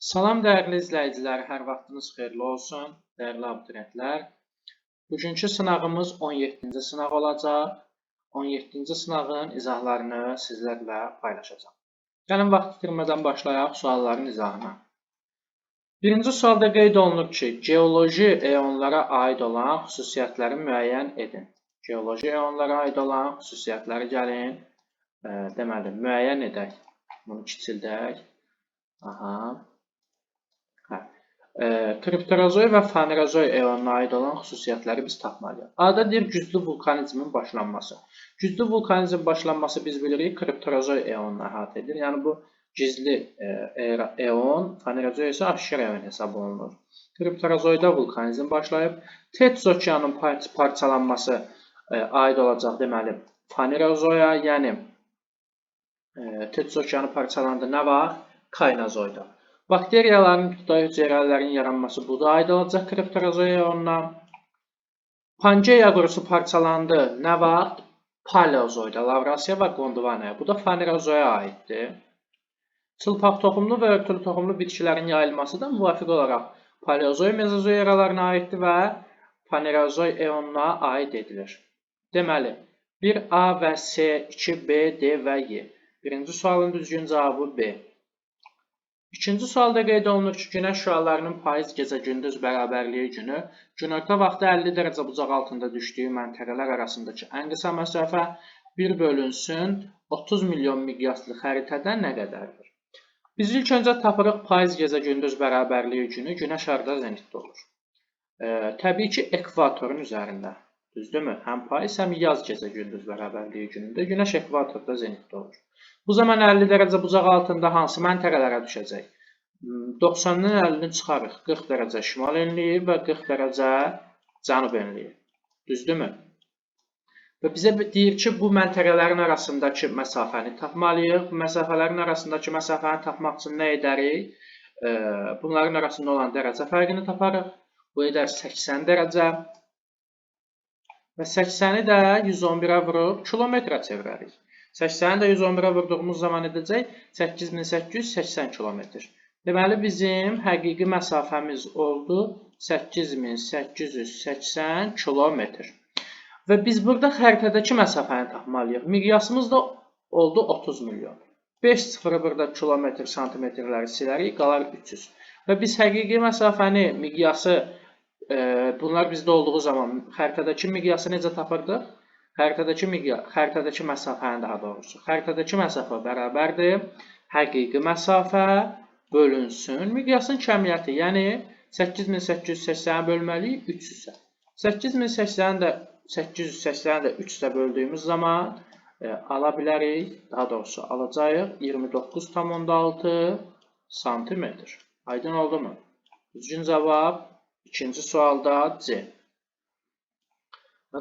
Salam dəyərli izləyicilər, hər vaxtınız xeyirli olsun, dəyərli abituriyentlər. Bugünkü sınağımız 17-ci sınaq olacaq. 17-ci sınağın izahlarını sizlərlə paylaşacağım. Gəlin vaxt itirmədən başlayaq sualların izahına. Birinci sualda qeyd olunur ki, geoloji eonlara aid olan xüsusiyyətləri müəyyən edin. Geoloji eonlara aid olan xüsusiyyətləri gəlin, müəyyən edək. Bunu kiçildək. Kriptozoy və fanerozoy eonuna aid olan xüsusiyyətləri biz tapmalıyıq. Ada deyir güclü vulkanizmin başlanması. Güclü vulkanizmin başlanması biz bilirik kriptozoy eonuna əhatə edir. Yəni bu gizli eon, fanerozoy isə aşkar eon hesab olunur. Kriptozoyda vulkanizm başlayıb. Tethys okeanının parçalanması aid olacaq deməli fanerozoya, yəni Tethys okeanı parçalandı nə var? Kaynozoyda. Bakteriyaların, tutay hüceyrələrin yaranması bu da aid olacaq kriptozoy eonuna. Pangeya qurusu parçalandı nə vaxt? Paleozoyda, Lavrasiya və Gondvanaya. Bu da fanerozoya aiddir. Çılpaq toxumlu və örtülü toxumlu bitkilərin yayılması da müvafiq olaraq paleozoy, mezozoy eralarına aiddir və fanerozoy eonuna aid edilir. Deməli, 1A və C, 2B, D və Y. Birinci sualın düzgün cavabı B. İkinci sualda qeyd olunur ki, günəş şüalarının payız gecə-gündüz bərabərliyi günü günorta vaxtı 50 dərəcə bucaq altında düşdüyü məntəqələr arasındakı ən qısa məsafə 1 bölünsün 30 milyon miqyaslı xəritədə nə qədərdir? Biz ilk öncə tapırıq payız gecə-gündüz bərabərliyi günü günəş harda zenitdə olur? Təbii ki, ekvatorun üzərində. Düzdürmü? Həm payız, həm yaz gecə-gündüz bərabərliyi günündə günəş ekvatorda zenitdə olur. Bu zaman 50 dərəcə bucaq altında hansı məntəqələrə düşəcək? 90-dan 50-ni çıxarıq. 40 dərəcə şimal enliyi və 40 dərəcə cənub enliyi. Düzdürmü? Və bizə deyir ki, bu məntəqələrin arasındakı məsafəni tapmalıyıq. Məsafələrin arasındakı məsafəni tapmaq üçün nə edərik? Bunların arasında olan dərəcə fərqini taparıq. Bu edər 80 dərəcə. Və 80-i də 111-ə vurub kilometrə çevirərik. 80-i də 111-ə vurduğumuz zaman edəcək 8880 kilometr. Deməli, bizim həqiqi məsafəmiz oldu 8880 kilometr. Və biz burada xəritədəki məsafəni tapmalıyıq. Miqyasımız da oldu 30 milyon. 5 sıfırı burada kilometr, santimetrləri silərik, qalar 300. Və biz həqiqi məsafəni, miqyası, bunlar bizdə olduğu zaman xəritədəki miqyası necə tapırdıq? Xəritədəki məsafəni daha doğrusu. Xəritədəki məsafə bərabərdir. Həqiqi məsafə bölünsün miqyasın kəmiyyəti. Yəni 8880-ə bölməliyik 300-ə. 8080-i də 300-ə böldüyümüz zaman ala bilərik. Daha doğrusu alacağıq 29,6 santimetr. Aydın oldu mu? Düzgün cavab ikinci sualda C.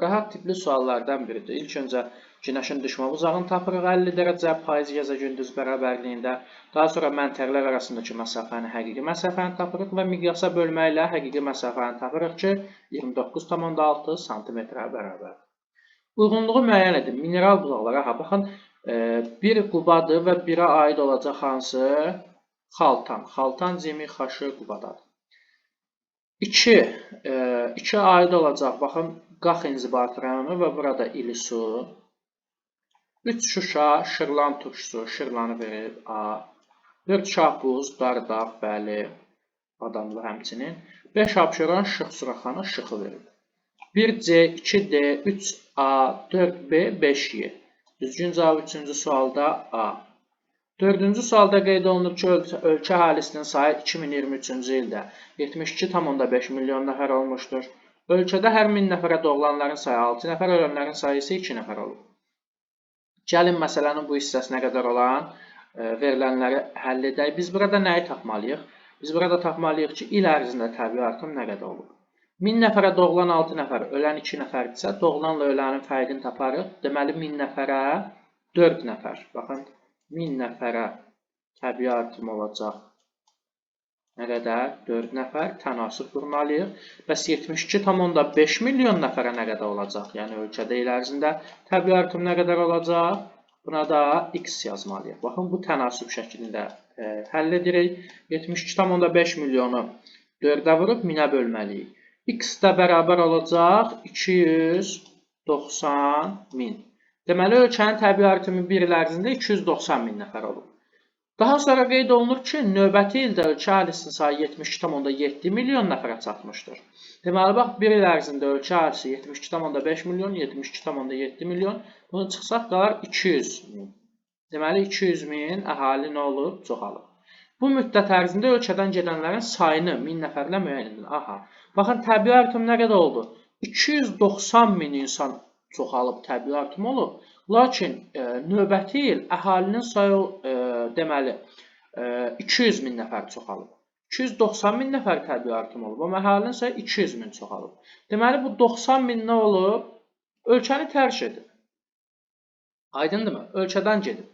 Rahat tipli suallardan biridir. İlk öncə günəşin düşmə uzağını tapırıq 50 dərəcə payız gecə-gündüz bərabərliyində. Daha sonra məntəqələr arasındakı məsafəni, həqiqi məsafəni tapırıq və miqyasa bölməklə həqiqi məsafəni tapırıq ki, 29,6 santimetrə bərabər. Uyğunluğu müəyyən edin. Mineral bulaqlara, baxın, bir qubadır və birə aid olacaq hansı? Xaltan. Xaltan cimi xaşı qubadadır. 2 aid olacaq, baxın, Qax inzibati rayonu və burada İlisu. 3 Şuşa, Şırlan turşusu, Şırlanı verir A. 4 Şahbuz, Dardağ, bəli, adamlı həmçinin. 5 Abşeron, Şıx Suraxanı, Şıxı verir. 1C, 2D, 3A, 4B, 5Y. Düzgün cavab 3-cü sualda A. 4-cü sualda qeyd olunur ki, ölkə əhalisinin sayı 2023-cü ildə 72,5 milyon nəfər olmuşdur. Ölkədə hər 1000 nəfərə doğulanların sayı 6 nəfər, ölənlərin sayı isə 2 nəfər olur. Gəlin məsələnin bu hissəsinə qədər olan verilənləri həll edək. Biz burada nəyi tapmalıyıq? Biz burada tapmalıyıq ki, il ərzində təbii artım nə qədər olur? 1000 nəfərə doğulan 6 nəfər, ölən 2 nəfərdirsə, doğulanla ölənin fərqini taparıq. Deməli, 1000 nəfərə 4 nəfər. Baxın, 1000 nəfərə təbii artım olacaq. Nə qədər? 4 nəfər tənasüb qurmalıyıq. Bəs 72,5 milyon nəfərə nə qədər olacaq? Yəni ölkədə il ərzində təbii artım nə qədər olacaq? Buna da x yazmalıyıq. Baxın, bu tənasüb şəklində həll edirik. 72,5 milyonu 4-ə vurub 1000-ə bölməliyik. X də bərabər olacaq 290.000. Deməli, ölkənin təbii artımı 1 il ərzində 290.000 nəfər olub. Daha sonra qeyd olunur ki, növbəti ildə ölkə əhalisinin sayı 72,7 milyon nəfərə çatmışdır. Deməli, bax, 1 il ərzində ölkə əhalisi 72,5 milyon, 72,7 milyon. Bunu çıxsaq qalar 200 min. Deməli, 200 min əhali nə olub? Çoxalıb. Bu müddət ərzində ölkədən gedənlərin sayını 1000 nəfərlə müəyyən edin. Aha. Baxın, təbii artım nə qədər oldu? 290 min insan çoxalıb, təbii artım olub. Lakin növbəti il əhalinin sayı deməli 200 min nəfər çoxalıb. 290 min nəfər təbii artım olub, amma əhalinin sayı 200 min çoxalıb. Deməli, bu 90 min nə olub? Ölkəni tərk edib. Aydındırmı? Ölkədən gedib.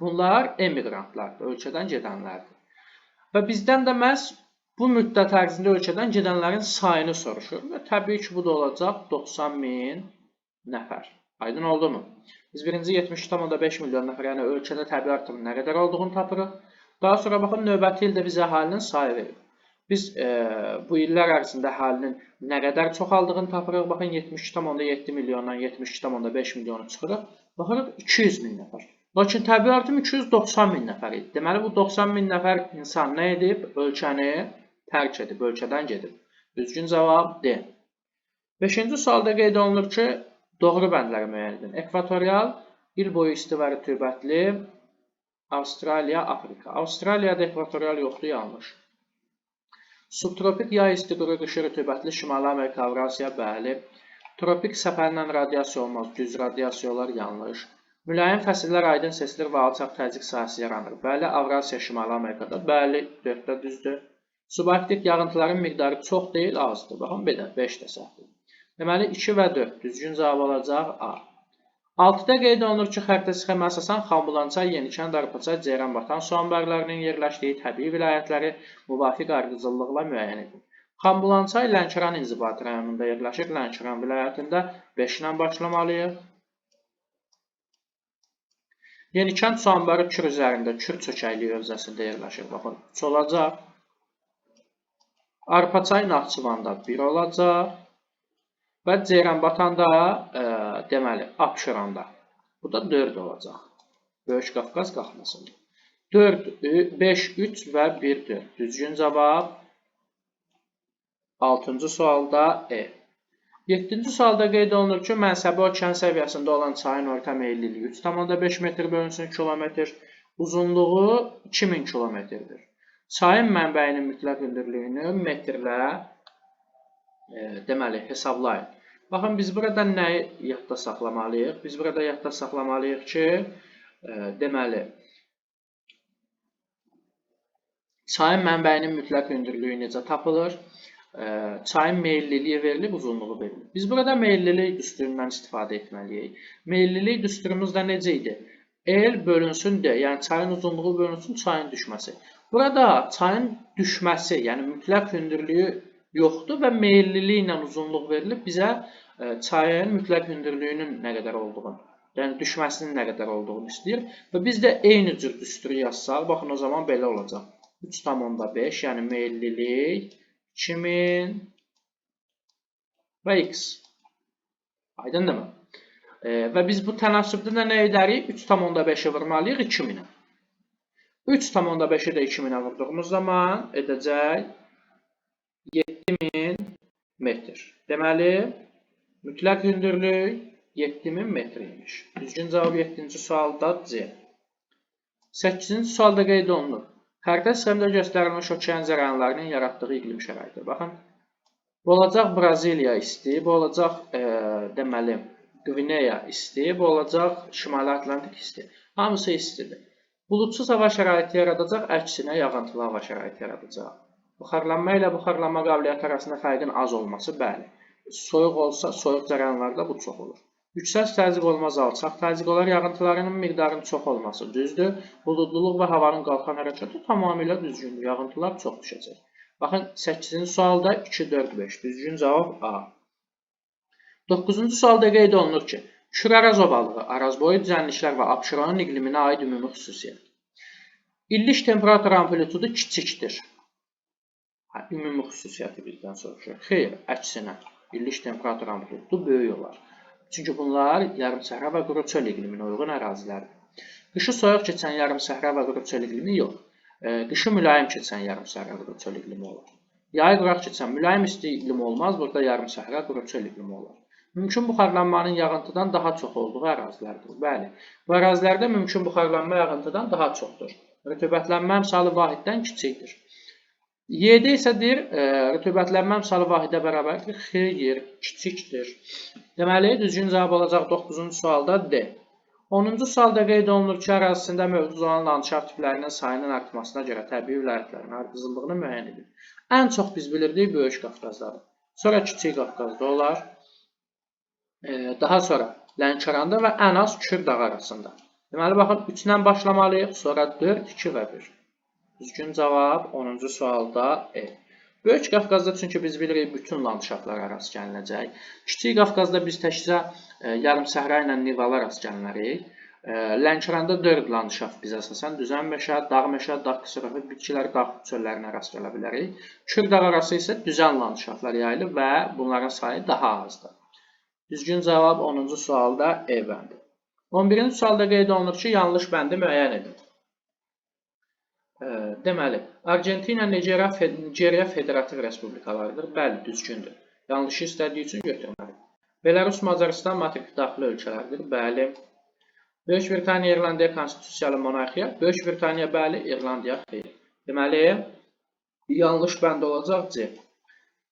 Bunlar emigrantlardır, ölkədən gedənlərdir. Və bizdən də məhz bu müddət ərzində ölkədən gedənlərin sayını soruşur. Və təbii ki, bu da olacaq 90 min nəfər. Aydın oldu mu? Biz birinci 72,5 milyon nəfər, yəni ölkədə təbii artımın nə qədər olduğunu tapırıq. Daha sonra baxın, növbəti ildə bizə əhalinin sayı verir. Biz bu illər ərzində əhalinin nə qədər çoxaldığını tapırıq. Baxın, 72,7 milyondan 72,5 milyonu çıxırıq. Baxırıq, 200 min nəfər. Lakin təbii artım 290 min nəfər idi. Deməli, bu 90 min nəfər insan nə edib? Ölkəni tərk edib, ölkədən gedib. Düzgün cavab D. 5-ci sualda qeyd olunur ki, doğru bəndləri müəyyən edin. Ekvatorial, il boyu isti və rütubətli, Avstraliya, Afrika. Avstraliyada ekvatorial yoxdur, yanlış. Subtropik yay isti quru qışı rütubətli Şimali Amerika, Avrasiya, bəli. Tropik səpəllə radiasiya olmaz, düz radiasiya olar, yanlış. Mülayim fəsillər aydın sesilir və alçaq təzyiq sahəsi yaranır. Bəli, Avrasiya, Şimali Amerikada, bəli, 4-də düzdür. Subarktik yağıntıların miqdarı çox deyil, azdır. Baxın, 5 də səhvdir. Deməli, 2 və 4 düzgün cavab olacaq A. 6-da qeyd olunur ki, xəritə sxemə əsasən Xanbulançay, Yenikənd, Arpaçay, Ceyranbatan su anbarlarının yerləşdiyi təbii vilayətləri müvafiq ardıcıllıqla müəyyən edin. Xanbulançay Lənkəran inzibati rayonunda yerləşir. Lənkəran vilayətində 5 ilə başlamalıyıq. Yenikənd su anbarı Kür üzərində, Kür çökəkliyi hövzəsində yerləşir. Baxın, 3 olacaq. Arpaçay Naxçıvanda 1 olacaq. Və Ceyranbatanda, deməli, Abşeranda. Bu da 4 olacaq. Böyük Qafqaz qalxmasında. 4, 5, 3 və 1, 4. Düzgün cavab 6-cı sualda E. 7-ci sualda qeyd olunur ki, Mənsəbi okean səviyyəsində olan çayın orta meyilliliyi 3,5 metr bölünsün kilometr, uzunluğu 2000 kilometrdir. Çayın mənbəyinin mütləq hündürlüyünü metrlə deməli, hesablayın. Baxın, biz burada nəyi yadda saxlamalıyıq? Biz burada yadda saxlamalıyıq ki, deməli, çayın mənbəyinin mütləq hündürlüyü necə tapılır? Çayın meyilliliyi verilib, uzunluğu verilib. Biz burada meyillilik düsturundan istifadə etməliyik. Meyillilik düsturumuz da necə idi? L bölünsün D, yəni çayın uzunluğu bölünsün çayın düşməsi. Burada çayın düşməsi, yəni mütləq hündürlüyü yoxdur və meyillilik ilə uzunluq verilib bizə çayın mütləq hündürlüyünün nə qədər olduğunu, yəni düşməsinin nə qədər olduğunu istəyir. Və biz də eyni cür düsturu yazsaq, baxın o zaman belə olacaq. 3,5, yəni meyillilik 2000 və x. Aydındırmı? Və biz bu tənasübdə də nə edərik? 3,5-i vurmalıyıq 2000-ə. 3,5-i də 2000-ə vurduğumuz zaman edəcək 7000 metr. Deməli, mütləq hündürlük 7000 metr imiş. Düzgün cavab 7-ci sualda C. 8-ci sualda qeyd olunur. Xəritə sxemdə göstərilmiş okean cərəyanlarının yaratdığı iqlim şəraiti. Baxın, bu olacaq Braziliya isti, bu olacaq deməli Qvineya isti, bu olacaq Şimali Atlantik isti. Hamısı istidir. Buludsuz hava şəraiti yaradacaq, əksinə yağıntılı hava şəraiti yaradacaq. Buxarlanma ilə buxarlanma qabiliyyəti arasında fərqin az olması, bəli. Soyuq olsa, soyuq cərəyanlarda bu çox olur. Yüksək təzyiq olmaz, alçaq təzyiq olar, yağıntılarının miqdarının çox olması düzdür. Buludluluq və havanın qalxan hərəkəti tamamilə düzgündür. Yağıntılar çox düşəcək. Baxın, 8-ci sualda 2, 4, 5. Düzgün cavab A. 9-cu sualda qeyd olunur ki, Şüraraz ovalığı, Arazboyu düzənliklər və Abşeronun iqliminə aid ümumi xüsusiyyət. İllik temperatur amplitudu kiçikdir. Ümumi xüsusiyyəti bizdən soruşur. Xeyr, əksinə, illik temperatur amplitudu böyük olar. Çünki bunlar yarımsəhra və quru çöl iqliminə uyğun ərazilərdir. Qışı soyuq keçən yarımsəhra və quru çöl iqlimi yox. Qışı mülayim keçən yarımsəhra quru çöl iqlimi olur. Yayı quraq keçən mülayim isti iqlim olmaz, burada yarımsəhra quru çöl iqlimi olur. Mümkün buxarlanmanın yağıntıdan daha çox olduğu ərazilərdir. Bəli, bu ərazilərdə mümkün buxarlanma yağıntıdan daha çoxdur. Rütubətlənmə əmsalı vahiddən kiçikdir. Y-də isə deyir, rütubətlənmə əmsalı vahidə bərabərdir. Xeyr, kiçikdir. Deməli, düzgün cavab olacaq 9-cu sualda D. 10-cu sualda qeyd olunur ki, ərazisində mövcud olan landşaft tiplərinin sayının artmasına görə təbii vilayətlərin ardıcıllığını müəyyən edin. Ən çox biz bilirdik Böyük Qafqazdadır. Sonra Kiçik Qafqazda olar. Daha sonra Lənkəranda və ən az Kür dağı arasında. Deməli, baxın, 3-dən başlamalıyıq, sonra 4, 2 və 1. Düzgün cavab 10-cu sualda E. Böyük Qafqazda çünki biz bilirik bütün landşaftlara rast gəlinəcək. Kiçik Qafqazda biz təkcə yarımsəhra ilə nivalar rast gəlinərik. Lənkəranda 4 landşaft biz əsasən düzən meşə, dağ meşə, dağ qısırığı, bitkilər, dağ çöllərinə rast gələ bilərik. Kür dağı arası isə düzən landşaftlar yayılır və bunların sayı daha azdır. Düzgün cavab 10-cu sualda E bəndi. 11-ci sualda qeyd olunur ki, yanlış bəndi müəyyən edin. Deməli, Argentina, Nigeriya Federativ Respublikalarıdır. Bəli, düzgündür. Yanlışı istədiyi üçün götürməliyik. Belarus, Macaristan matrik daxili ölkələrdir. Bəli. Böyük Britaniya, İrlandiya konstitusiyalı monarxiya. Böyük Britaniya, bəli, İrlandiya xeyr. Deməli, yanlış bənd olacaq C.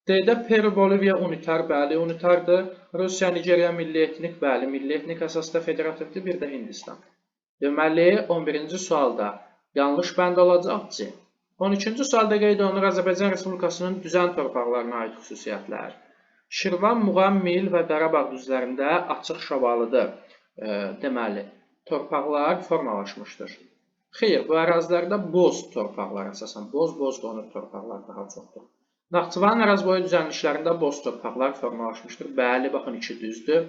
D-də Peru, Boliviya unitar, bəli, unitardır. Rusiya, Nigeriya milli etnik, bəli, milli etnik əsasda federativdir. Bir də Hindistan. Deməli, 11-ci sualda yanlış bənd olacaq C. 13-cü sualda qeyd olunur Azərbaycan Respublikasının düzən torpaqlarına aid xüsusiyyətlər. Şirvan, Muğam, Mil və Qarabağ düzlərində açıq şobalıdır. Deməli, torpaqlar formalaşmışdır. Xeyr, bu ərazilərdə boz torpaqlar əsasən, boz qonur torpaqlar daha çoxdur. Naxçıvanın əraziboyu düzənliklərində boz torpaqlar formalaşmışdır. Bəli, baxın, 2 düzdür.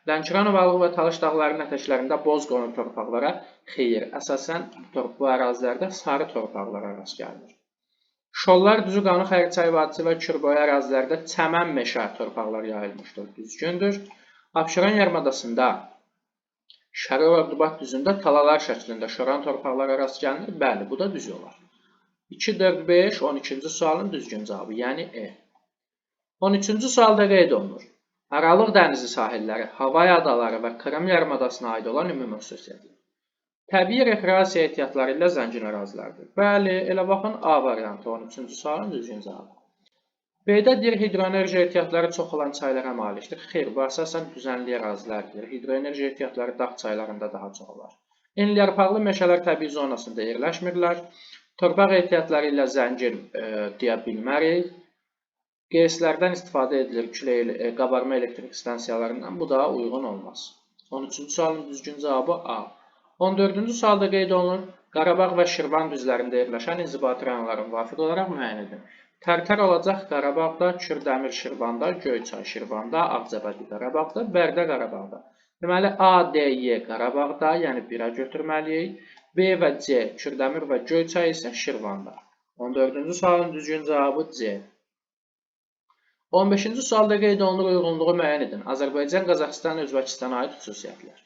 Lənkəran ovalığı və Talış dağlarının ətəklərində boz qonur torpaqlara xeyr, əsasən bu ərazilərdə sarı torpaqlara rast gəlinir. Şollar, Düzü, Qanı, Xəriçay vadisi və Kürboyu ərazilərdə çəmən meşə torpaqlar yayılmışdır. Düzgündür. Abşeron yarımadasında Şərə və Dubat düzündə talalar şəklində şoran torpaqlara rast gəlinir. Bəli, bu da düz olar. 2, 4, 5, 12-ci sualın düzgün cavabı, yəni E. 13-cü sualda qeyd olunur. Aralıq dənizi sahilləri, Havay adaları və Krım yarımadasına aid olan ümumi xüsusiyyətlər. Təbii rekreasiya ehtiyatları ilə zəngin ərazilərdir. Bəli, elə baxın A variantı 13-cü sualın düzgün cavabı. B-də deyir, hidroenerji ehtiyatları çox olan çaylara malikdir. Xeyr, bu əsasən düzənli ərazilərdir. Hidroenerji ehtiyatları dağ çaylarında daha çox olar. Enliyarpaqlı meşələr təbii zonasında yerləşmirlər. Torpaq ehtiyatları ilə zəngin deyə bilmərik. QS-lərdən istifadə edilir qabarma elektrik stansiyalarından. Bu da uyğun olmaz. 13-cü sualın düzgün cavabı A. 14-cü sualda qeyd olunur. Qarabağ və Şirvan düzlərində yerləşən inzibati rayonların müvafiq olaraq müəyyən edin. Tərtər olacaq Qarabağda, Kürdəmir Şirvanda, Göyçay Şirvanda, Ağcabədi Qarabağda, Bərdə Qarabağda. Deməli, A, D, Y Qarabağda, yəni 1-ə götürməliyik. B və C, Kürdəmir və Göyçay isə Şirvanda. 14-cü sualın düzgün cavabı C. 15-ci sualda qeyd olunur uyğunluğu müəyyən edin. Azərbaycan, Qazaxıstan, Özbəkistana aid xüsusiyyətlər.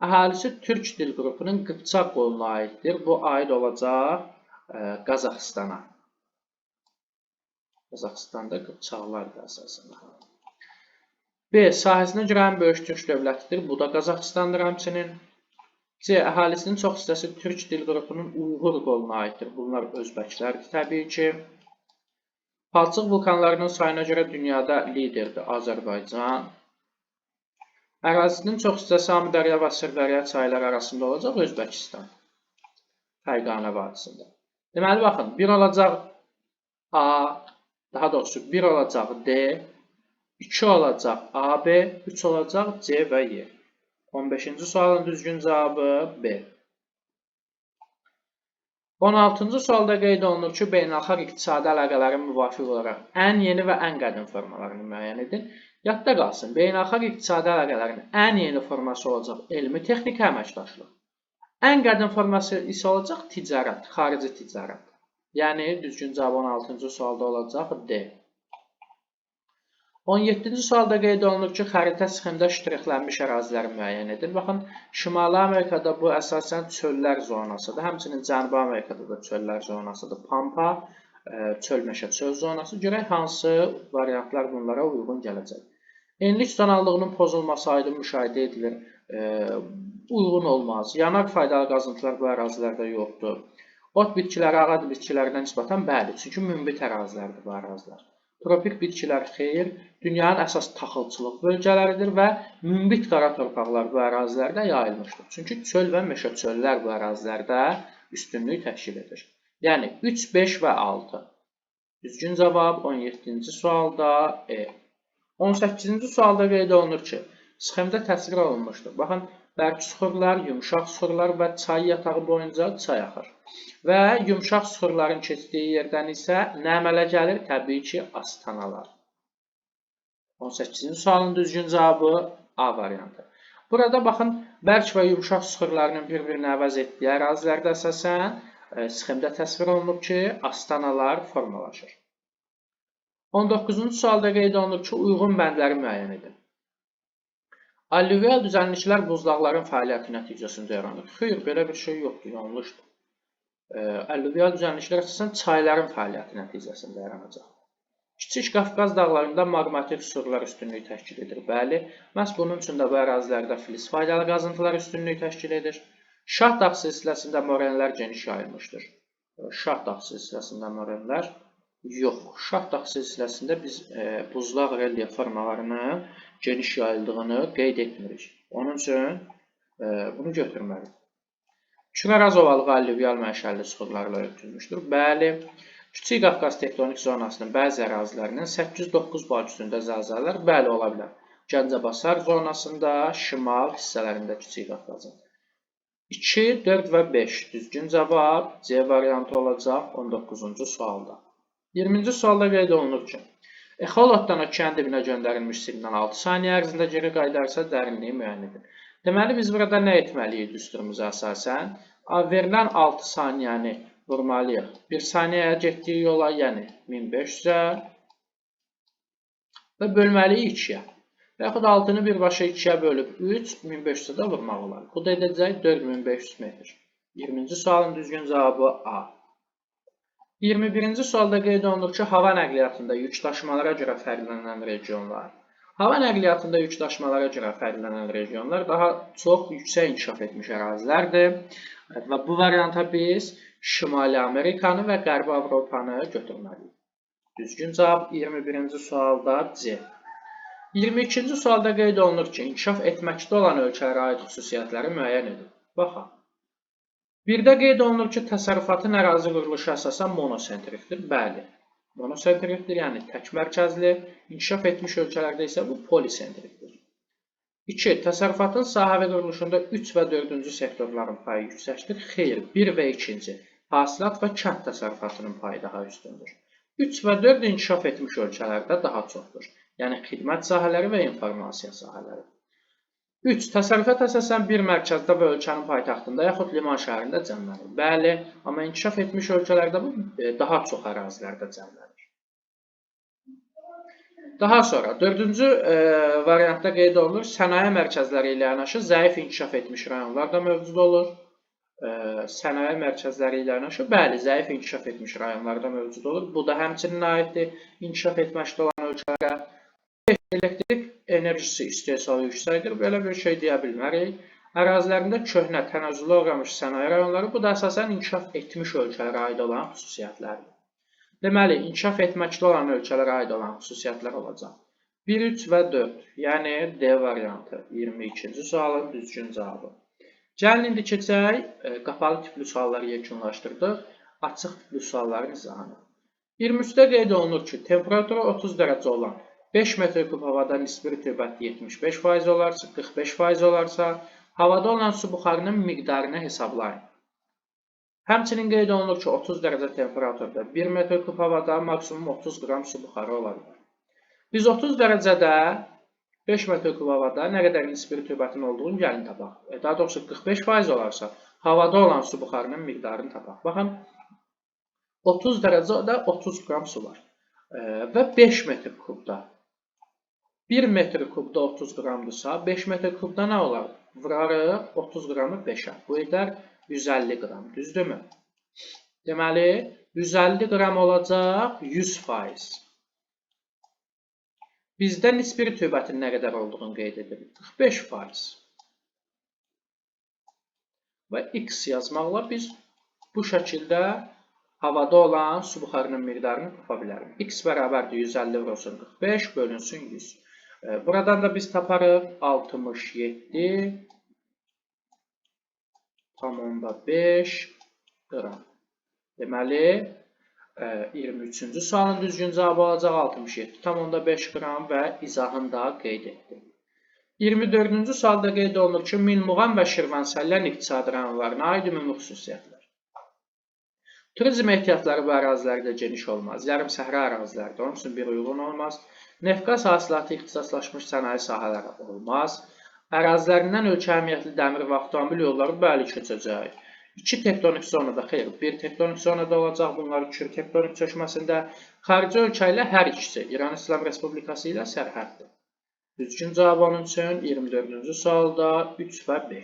Əhalisi türk dil qrupunun Qıpçaq qoluna aiddir. Bu aid olacaq Qazaxıstana. Qazaxıstanda Qıpçaqlardır əsasən. B. Sahəsinə görə ən böyük türk dövlətidir. Bu da Qazaxıstandır həmçinin. C. Əhalisinin çox hissəsi türk dil qrupunun Uyğur qoluna aiddir. Bunlar özbəklərdir təbii ki. Palçıq vulkanlarının sayına görə dünyada liderdir Azərbaycan. Ərazisinin çox hissəsi Amudərya və Sırdərya çayları arasında olacaq Özbəkistan. Fərqanə vadisində. Deməli, baxın, 1 olacaq A, daha doğrusu 1 olacaq D, 2 olacaq A, B, 3 olacaq C və Y. 15-ci sualın düzgün cavabı B. 16-cı sualda qeyd olunur ki, beynəlxalq iqtisadi əlaqələrin müvafiq olaraq ən yeni və ən qədim formalarını müəyyən edin. Yadda qalsın, beynəlxalq iqtisadi əlaqələrin ən yeni forması olacaq elmi-texniki əməkdaşlıq. Ən qədim forması isə olacaq ticarət, xarici ticarət. Yəni, düzgün cavab 16-cı sualda olacaq D. 17-ci sualda qeyd olunur ki, xəritə sxemdə ştrixlənmiş əraziləri müəyyən edir. Baxın, Şimali Amerikada bu əsasən çöllər zonasıdır. Həmçinin Cənubi Amerikada da çöllər zonasıdır. Pampa, çöl meşə çöl zonası. Görək hansı variantlar bunlara uyğun gələcək. Enlik tonallığının pozulması aydın müşahidə edilir. Uyğun olmaz. Yanar faydalı qazıntılar bu ərazilərdə yoxdur. Ot bitkiləri ağac bitkilərinə nisbətən bəli, çünki münbit ərazilərdir bu ərazilər. Tropik bitkilər xeyr, dünyanın əsas taxılçılıq bölgələridir və münbit qara torpaqlar bu ərazilərdə yayılmışdır. Çünki çöl və meşə çöllər bu ərazilərdə üstünlük təşkil edir. Yəni 3, 5 və 6. Düzgün cavab 17-ci sualda E. 18-ci sualda qeyd olunur ki, sxemdə təsvir olunmuşdur. Baxın, bərk suxurlar, yumşaq suxurlar və çay yatağı boyunca çay axır. Və yumşaq suxurların keçdiyi yerdən isə nə əmələ gəlir? Təbii ki, astanalar. 18-ci sualın düzgün cavabı A variantı. Burada baxın, bərk və yumşaq suxurlarının bir-birini əvəz etdiyi ərazilərdə əsasən sxemdə təsvir olunub ki, astanalar formalaşır. 19-cu sualda qeyd olunur ki, uyğun bəndləri müəyyən edin. Allüvial düzənliklər buzlaqların fəaliyyəti nəticəsində yaranır. Xeyr, belə bir şey yoxdur, yanlışdır. Allüvial düzənliklər əsasən çayların fəaliyyəti nəticəsində yaranacaq. Kiçik Qafqaz dağlarında maqmatik suxurlar üstünlük təşkil edir. Bəli, məhz bunun üçün də bu ərazilərdə filiz faydalı qazıntılar üstünlük təşkil edir. Şah dağ silsiləsində morenlər geniş yayılmışdır. Şah dağ silsiləsində morenlər yox. Şah dağ silsiləsində biz buzlaq relyef formalarının geniş yayıldığını qeyd etmirik. Onun üçün bunu götürməliyik. Küçük ovalığı allüvial mənşəlli suxurlarla örtülmüşdür. Bəli, Kiçik Qafqaz tektonik zonasının bəzi ərazilərinin 8-9 bal üstündə zəlzələlər bəli ola bilər. Gəncəbasar zonasında, şimal hissələrində Kiçik Qafqazın. 2, 4 və 5 düzgün cavab C variantı olacaq 19-cu sualda. 20-ci sualda qeyd olunur ki, exolotdan okean dibinə göndərilmiş siqnal 6 saniyə ərzində geri qayıdarsa dərinliyi müəyyən edin. Deməli, biz burada nə etməliyik düsturumuza əsasən? Verilən 6 saniyəni vurmalıyıq. 1 saniyəyə getdiyi yola, yəni 1500-ə və bölməliyik 2-yə. Və yaxud 6-nı birbaşa 2-yə bölüb 3, 1500-ə də vurmaq olar. Bu da edəcək 4500 metr. 20-ci sualın düzgün cavabı A. 21-ci sualda qeyd olunur ki, hava nəqliyyatında yük daşımalara görə fərqlənən regionlar. Hava nəqliyyatında yük daşımalara görə fərqlənən regionlar daha çox yüksək inkişaf etmiş ərazilərdir. Və bu varianta biz Şimali Amerikanı və Qərbi Avropanı götürməliyik. Düzgün cavab 21-ci sualda C. 22-ci sualda qeyd olunur ki, inkişaf etməkdə olan ölkələrə aid xüsusiyyətləri müəyyən edin. Baxın. Birdə qeyd olunur ki, təsərrüfatın ərazi quruluşu əsasən monosentrikdir. Bəli, monosentrikdir, yəni tək mərkəzli. İnkişaf etmiş ölkələrdə isə bu polisentrikdir. 2. Təsərrüfatın sahəvi quruluşunda 3 və 4-cü sektorların payı yüksəkdir. Xeyr, 1 və 2-ci hasilat və kənd təsərrüfatının payı daha üstündür. 3 və 4 inkişaf etmiş ölkələrdə daha çoxdur. Yəni xidmət sahələri və informasiya sahələri. 3. Təsərrüfat əsasən bir mərkəzdə və ölkənin paytaxtında yaxud liman şəhərində cəmlənir. Bəli, amma inkişaf etmiş ölkələrdə bu daha çox ərazilərdə cəmlənir. Daha sonra 4-cü variantda qeyd olunur, sənaye mərkəzləri ilə yanaşı zəif inkişaf etmiş rayonlar da mövcud olur. Sənaye mərkəzləri ilə yanaşı, bəli, zəif inkişaf etmiş rayonlar da mövcud olur. Bu da həmçinin aiddir inkişaf etməkdə olan ölkələrə. Elektrik enerjisi istehsalı yüksəkdir. Belə bir şey deyə bilmərik. Ərazilərində köhnə, tənəzzülə uğramış sənaye rayonları, bu da əsasən inkişaf etmiş ölkələrə aid olan xüsusiyyətlərdir. Deməli, inkişaf etməkdə olan ölkələrə aid olan xüsusiyyətlər olacaq. 1, 3 və 4, yəni D variantı 22-ci sualın düzgün cavabı. Gəlin indi keçək, qapalı tipli sualları yekunlaşdırdıq, açıq tipli sualların izahını. 23-də qeyd olunur ki, temperaturu 30 dərəcə olan 5 metr-kub havada nisbi rütubəti 75% olarsa, 45% olarsa, havada olan su buxarının miqdarını hesablayın. Həmçinin qeyd olunur ki, 30 dərəcə temperaturda 1 metr-kub havada maksimum 30 qram su buxarı ola bilər. Biz 30 dərəcədə 5 metr kub havada nə qədər nisbi rütubətin olduğunu gəlin tapaq. Daha doğrusu 45% olarsa, havada olan su buxarının miqdarını tapaq. Baxın, 30 dərəcədə 30 qram su var və 5 metr kubda. 1 metr kubda 30 qramdırsa, 5 metr kubda nə olar? Vurarıq 30 qramı 5-ə. Bu edər 150 qram, düzdürmü? Deməli, 150 qram olacaq 100%. Bizdə nisbi rütubətin nə qədər olduğunu qeyd edirik. 45%. Və x yazmaqla biz bu şəkildə havada olan su buxarının miqdarını tapa bilərik. X bərabərdir 150 vurulsun 45 bölünsün 100. Buradan da biz taparıq 67,5 qram. Deməli, 23-cü sualın düzgün cavabı olacaq 67,5 qram və izahını da qeyd etdim. 24-cü sualda qeyd olunur ki, Milmuğan və Şirvanşəhərlərin iqtisadi rayonlarına aid ümumi xüsusiyyətlər. Turizm ehtiyatları bu ərazilərdə geniş olmaz. Yarım səhra ərazilərdə onun üçün bir uyğun olmaz. Neft-qaz hasilatı ixtisaslaşmış sənaye sahələri olmaz. Ərazilərindən ölkə əhəmiyyətli dəmir və avtomobil yolları bəli keçəcək. 2 tektonik zonada, xeyr, 1 tektonik zonada olacaq. Bunlar kür tektonik çökməsində. Xarici ölkə ilə hər ikisi, İran İslam Respublikası ilə sərhəddir. Düzgün cavab onun üçün 24-cü sualda 3 və 5.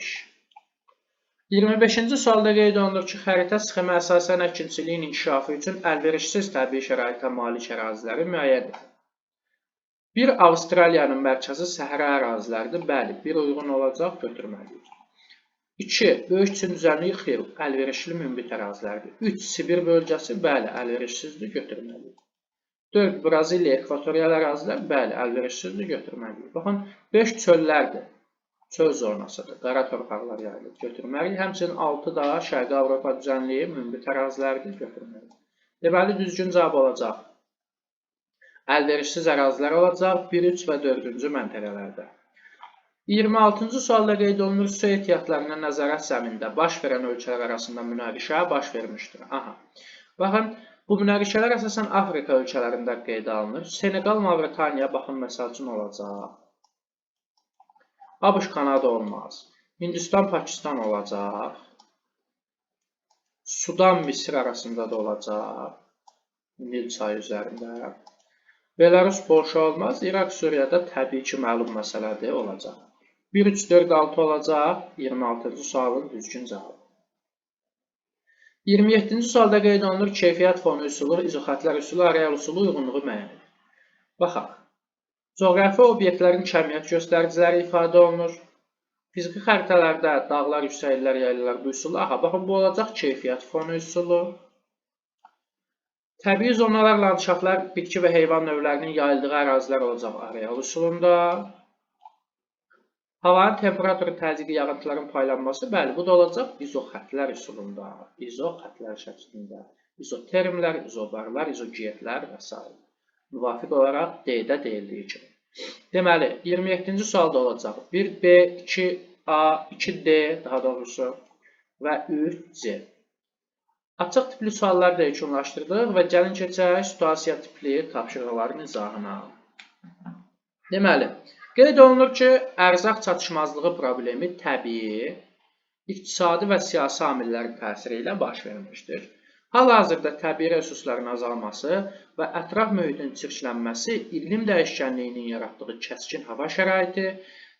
25-ci sualda qeyd olunur ki, xəritə sxemi əsasən əkinçiliyin inkişafı üçün əlverişsiz təbii şəraitə malik əraziləri müəyyən edir. Bir Avstraliyanın mərkəzi səhra əraziləridir. Bəli, bir uyğun olacaq, götürməliyik. 2. Böyük Çin düzənliyi xeyr, əlverişli mümbit ərazilərdir. 3. Sibir bölgəsi, bəli, əlverişsizdir, götürməliyik. 4. Braziliya ekvatorial ərazilər, bəli, əlverişsizdir, götürməliyik. Baxın, 5 çöllərdir. Çöl zonasıdır. Qara torpaqlar yayılır, götürməliyik. Həmçinin 6 da Şərqi Avropa düzənliyi mümbit ərazilərdir, götürməliyik. Deməli, düzgün cavab olacaq. Əlverişsiz ərazilər olacaq 1, 3 və 4-cü məntəqələrdə. 26-cı sualda qeyd olunur, su ehtiyatlarına nəzarət zəminində baş verən ölkələr arasında münaqişə baş vermişdir. Aha. Baxın, bu münaqişələr əsasən Afrika ölkələrində qeydə alınır. Senegal, Mavritaniya, baxın, məsəl üçün olacaq. ABŞ, Kanada olmaz. Hindistan, Pakistan olacaq. Sudan, Misir arasında da olacaq. Nil çayı üzərində. Belarus, Polşa olmaz. İraq, Suriyada təbii ki, məlum məsələdir, olacaq. 1, 3, 4, 6 olacaq. 26-cı sualın düzgün cavabı. 27-ci sualda qeyd olunur, keyfiyyət fonu üsulu, izoxətlər üsulu, areal üsulu uyğunluğu müəyyən edir. Baxaq. Coğrafi obyektlərin kəmiyyət göstəriciləri ifadə olunur. Fiziki xəritələrdə dağlar, yüksəklər, yaylalar bu üsulu. Aha, baxın, bu olacaq keyfiyyət fonu üsulu. Təbii zonalar, landşaftlar, bitki və heyvan növlərinin yayıldığı ərazilər olacaq areal üsulunda. Havanın temperaturu, təzyiqi, yağıntıların paylanması, bəli, bu da olacaq izoxətlər üsulunda. İzoxətlər şəklində. İzotermlər, izobarlar, izogietlər və s. Müvafiq olaraq D-də deyildiyi kimi. Deməli, 27-ci sualda olacaq 1B, 2A, 2D daha doğrusu və 3C. Açıq tipli sualları da yekunlaşdırdıq və gəlin keçək situasiya tipli tapşırıqların izahına. Deməli, qeyd olunur ki, ərzaq çatışmazlığı problemi təbii, iqtisadi və siyasi amillərin təsiri ilə baş vermişdir. Hal-hazırda təbii resursların azalması və ətraf mühitin çirklənməsi, iqlim dəyişkənliyinin yaratdığı kəskin hava şəraiti,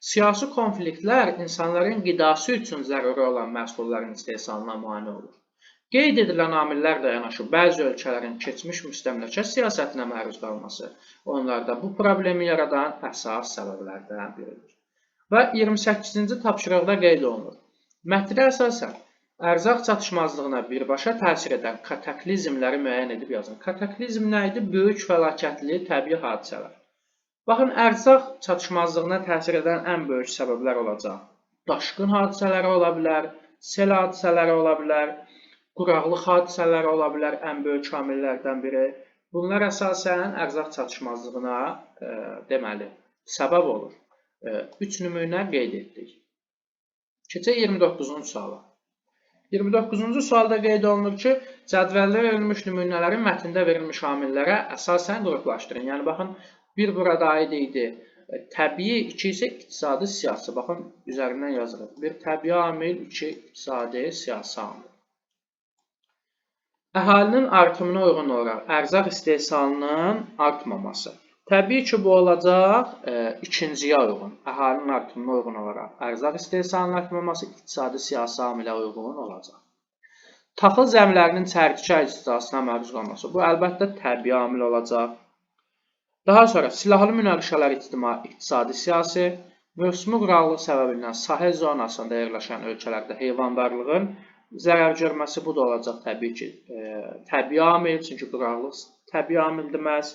siyasi konfliktlər insanların qidası üçün zəruri olan məhsulların istehsalına mane olur. Qeyd edilən amillərlə yanaşı bəzi ölkələrin keçmiş müstəmləkə siyasətinə məruz qalması onlarda bu problemi yaradan əsas səbəblərdən biridir. Və 28-ci tapşırıqda qeyd olunur. Mətndə əsasən ərzaq çatışmazlığına birbaşa təsir edən kataklizmləri müəyyən edib yazın. Kataklizm nə idi? Böyük fəlakətli təbii hadisələr. Baxın, ərzaq çatışmazlığına təsir edən ən böyük səbəblər olacaq. Daşqın hadisələri ola bilər, sel hadisələri ola bilər, quraqlıq hadisələri ola bilər, ən böyük amillərdən biri. Bunlar əsasən ərzaq çatışmazlığına deməli, səbəb olur. 3 nümunə qeyd etdik. Keçək 29-cu suala. 29-cu sualda qeyd olunur ki, cədvəldə verilmiş nümunələrin mətndə verilmiş amillərə əsasən qruplaşdırın. Yəni, baxın, bir burada aid idi Təbii, 2 isə iqtisadi, siyasi. Baxın, üzərindən yazılır. 1 təbii amil, 2 iqtisadi, siyasi amil. Əhalinin artımına uyğun olaraq ərzaq istehsalının artmaması. Təbii ki, bu olacaq ikinciyə uyğun. Əhalinin artımına uyğun olaraq ərzaq istehsalının artmaması, iqtisadi, siyasi amilə uyğun olacaq. Taxıl zəmilərinin çərkişə istisasına məruz qalması. Bu, əlbəttə, təbii amil olacaq. Daha sonra silahlı münaqişələr iqtisadi, siyasi, mövsümi quraqlıq səbəbindən sahil zonasında yerləşən ölkələrdə heyvandarlığın zərər görməsi, bu da olacaq təbii ki, təbii amil, çünki quraqlıq təbii amildir məhz.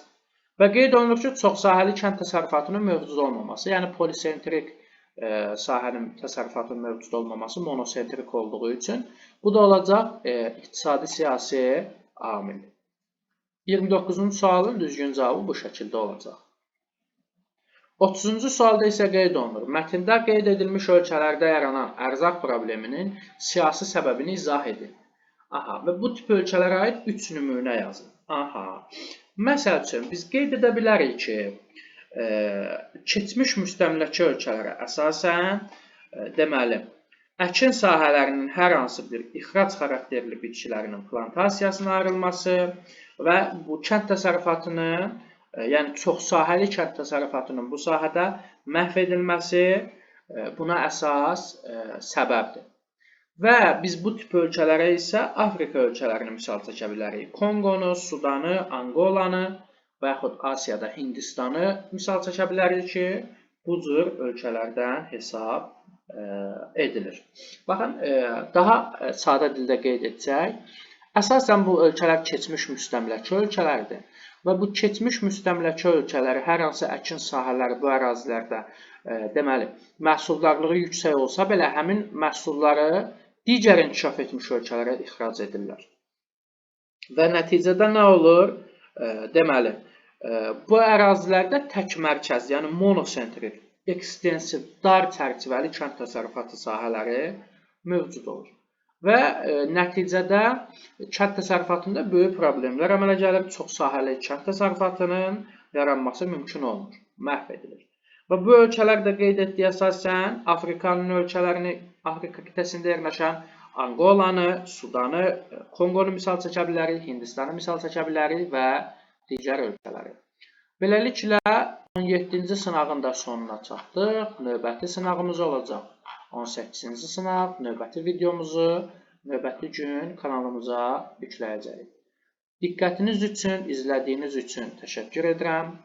Və qeyd olunur ki, çoxsahəli kənd təsərrüfatının mövcud olmaması, yəni polisentrik sahənin təsərrüfatının mövcud olmaması monosentrik olduğu üçün, bu da olacaq iqtisadi, siyasi amil. 29-cu sualın düzgün cavabı bu şəkildə olacaq. 30-cu sualda isə qeyd olunur. Mətndə qeyd edilmiş ölkələrdə yaranan ərzaq probleminin siyasi səbəbini izah edin. Və bu tip ölkələrə aid 3 nümunə yazın. Məsəl üçün, biz qeyd edə bilərik ki, keçmiş müstəmləkə ölkələrə əsasən, deməli, əkin sahələrinin hər hansı bir ixrac xarakterli bitkilərinin plantasiyasına ayrılması və bu kənd təsərrüfatının, yəni çoxsahəli kənd təsərrüfatının bu sahədə məhv edilməsi buna əsas səbəbdir. Və biz bu tip ölkələrə isə Afrika ölkələrini misal çəkə bilərik. Konqonu, Sudanı, Angolanı və yaxud Asiyada Hindistanı misal çəkə bilərik ki, bu cür ölkələrdən hesab edilir. Baxın, daha sadə dildə qeyd etsək, əsasən bu ölkələr keçmiş müstəmləkə ölkələridir və bu keçmiş müstəmləkə ölkələri hər hansı əkin sahələri bu ərazilərdə deməli, məhsuldarlığı yüksək olsa belə həmin məhsulları digər inkişaf etmiş ölkələrə ixrac edirlər. Və nəticədə nə olur? Deməli, bu ərazilərdə tək mərkəz, yəni monosentrik, ekstensiv, dar çərçivəli kənd təsərrüfatı sahələri mövcud olur. Və nəticədə kənd təsərrüfatında böyük problemlər əmələ gəlir. Çox sahəli kənd təsərrüfatının yaranması mümkün olmur, məhv edilir. Və bu ölkələrdə qeyd etdiyi əsasən Afrikanın ölkələrini, Afrika qitəsində yerləşən Angolanı, Sudanı, Konqonu misal çəkə bilərik, Hindistanı misal çəkə bilərik və digər ölkələri. Beləliklə, 17-ci sınağın da sonuna çatdıq. Növbəti sınağımız olacaq 18-ci sınaq. Növbəti videomuzu növbəti gün kanalımıza yükləyəcəyik. Diqqətiniz üçün, izlədiyiniz üçün təşəkkür edirəm.